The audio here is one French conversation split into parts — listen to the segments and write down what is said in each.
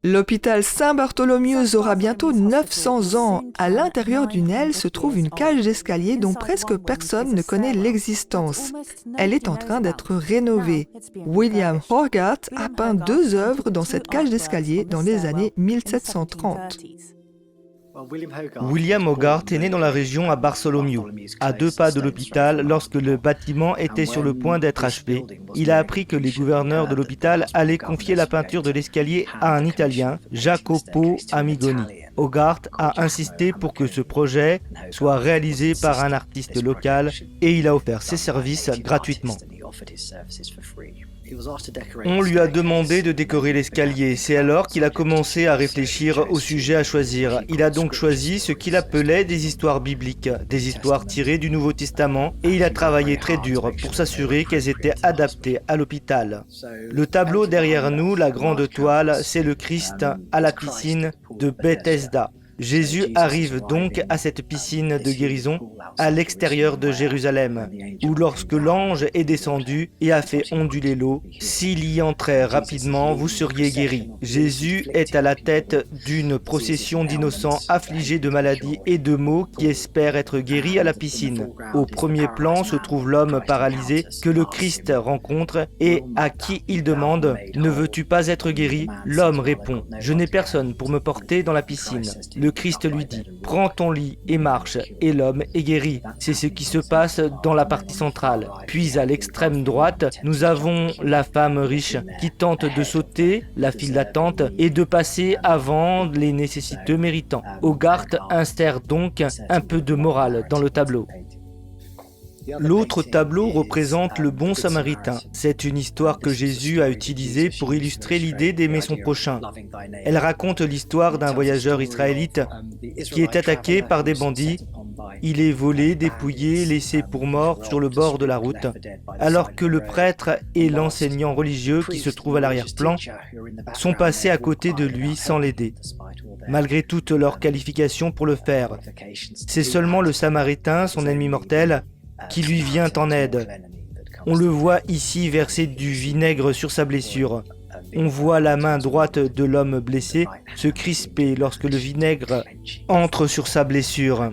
L'hôpital Saint-Bartholomew aura bientôt 900 ans. À l'intérieur d'une aile se trouve une cage d'escalier dont presque personne ne connaît l'existence. Elle est en train d'être rénovée. William Hogarth a peint 2 œuvres dans cette cage d'escalier dans les années 1730. William Hogarth est né dans la région à Bartholomew, à 2 pas de l'hôpital. Lorsque le bâtiment était sur le point d'être achevé, il a appris que les gouverneurs de l'hôpital allaient confier la peinture de l'escalier à un Italien, Jacopo Amigoni. Hogarth a insisté pour que ce projet soit réalisé par un artiste local et il a offert ses services gratuitement. On lui a demandé de décorer l'escalier. C'est alors qu'il a commencé à réfléchir au sujet à choisir. Il a donc choisi ce qu'il appelait des histoires bibliques, des histoires tirées du Nouveau Testament, et il a travaillé très dur pour s'assurer qu'elles étaient adaptées à l'hôpital. Le tableau derrière nous, la grande toile, c'est le Christ à la piscine de Bethesda. Jésus arrive donc à cette piscine de guérison à l'extérieur de Jérusalem, où lorsque l'ange est descendu et a fait onduler l'eau, s'il y entrait rapidement, vous seriez guéris. Jésus est à la tête d'une procession d'innocents affligés de maladies et de maux qui espèrent être guéris à la piscine. Au premier plan se trouve l'homme paralysé que le Christ rencontre et à qui il demande « Ne veux-tu pas être guéri ?» L'homme répond « Je n'ai personne pour me porter dans la piscine. » Le Christ lui dit « Prends ton lit et marche » et l'homme est guéri. C'est ce qui se passe dans la partie centrale. Puis à l'extrême droite, nous avons la femme riche qui tente de sauter la file d'attente et de passer avant les nécessiteux méritants. Hogarth insère donc un peu de morale dans le tableau. L'autre tableau représente le bon samaritain. C'est une histoire que Jésus a utilisée pour illustrer l'idée d'aimer son prochain. Elle raconte l'histoire d'un voyageur israélite qui est attaqué par des bandits. Il est volé, dépouillé, laissé pour mort sur le bord de la route, alors que le prêtre et l'enseignant religieux qui se trouvent à l'arrière-plan sont passés à côté de lui sans l'aider, malgré toutes leurs qualifications pour le faire. C'est seulement le samaritain, son ennemi mortel, qui lui vient en aide. On le voit ici verser du vinaigre sur sa blessure. On voit la main droite de l'homme blessé se crisper lorsque le vinaigre entre sur sa blessure.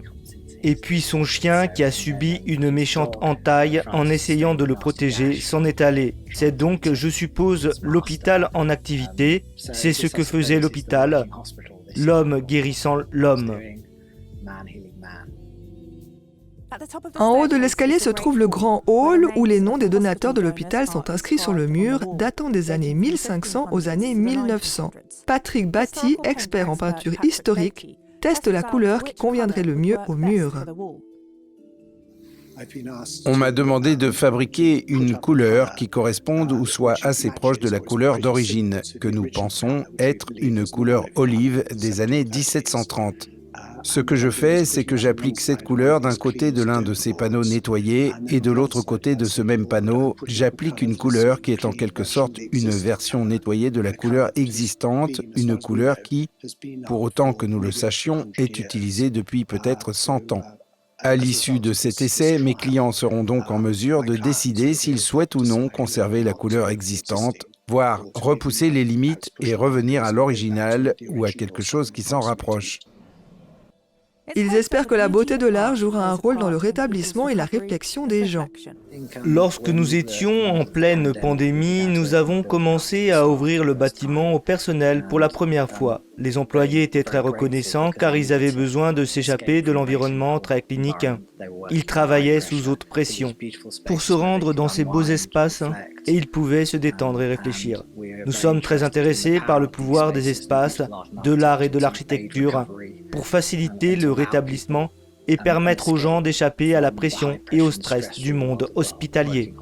Et puis son chien, qui a subi une méchante entaille en essayant de le protéger, s'en est allé. C'est donc, je suppose, l'hôpital en activité. C'est ce que faisait l'hôpital, l'homme guérissant l'homme. En haut de l'escalier se trouve le grand hall où les noms des donateurs de l'hôpital sont inscrits sur le mur, datant des années 1500 aux années 1900. Patrick Batty, expert en peinture historique, teste la couleur qui conviendrait le mieux au mur. On m'a demandé de fabriquer une couleur qui corresponde ou soit assez proche de la couleur d'origine, que nous pensons être une couleur olive des années 1730. Ce que je fais, c'est que j'applique cette couleur d'un côté de l'un de ces panneaux nettoyés et de l'autre côté de ce même panneau, j'applique une couleur qui est en quelque sorte une version nettoyée de la couleur existante, une couleur qui, pour autant que nous le sachions, est utilisée depuis peut-être 100 ans. À l'issue de cet essai, mes clients seront donc en mesure de décider s'ils souhaitent ou non conserver la couleur existante, voire repousser les limites et revenir à l'original ou à quelque chose qui s'en rapproche. Ils espèrent que la beauté de l'art jouera un rôle dans le rétablissement et la réflexion des gens. Lorsque nous étions en pleine pandémie, nous avons commencé à ouvrir le bâtiment au personnel pour la première fois. Les employés étaient très reconnaissants car ils avaient besoin de s'échapper de l'environnement très clinique. Ils travaillaient sous haute pression pour se rendre dans ces beaux espaces et ils pouvaient se détendre et réfléchir. Nous sommes très intéressés par le pouvoir des espaces, de l'art et de l'architecture pour faciliter le rétablissement et permettre aux gens d'échapper à la pression et au stress du monde hospitalier.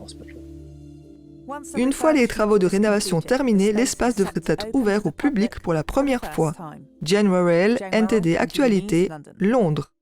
Une fois les travaux de rénovation terminés, l'espace devrait être ouvert au public pour la première fois. Jane Worrell, NTD Actualité, Londres.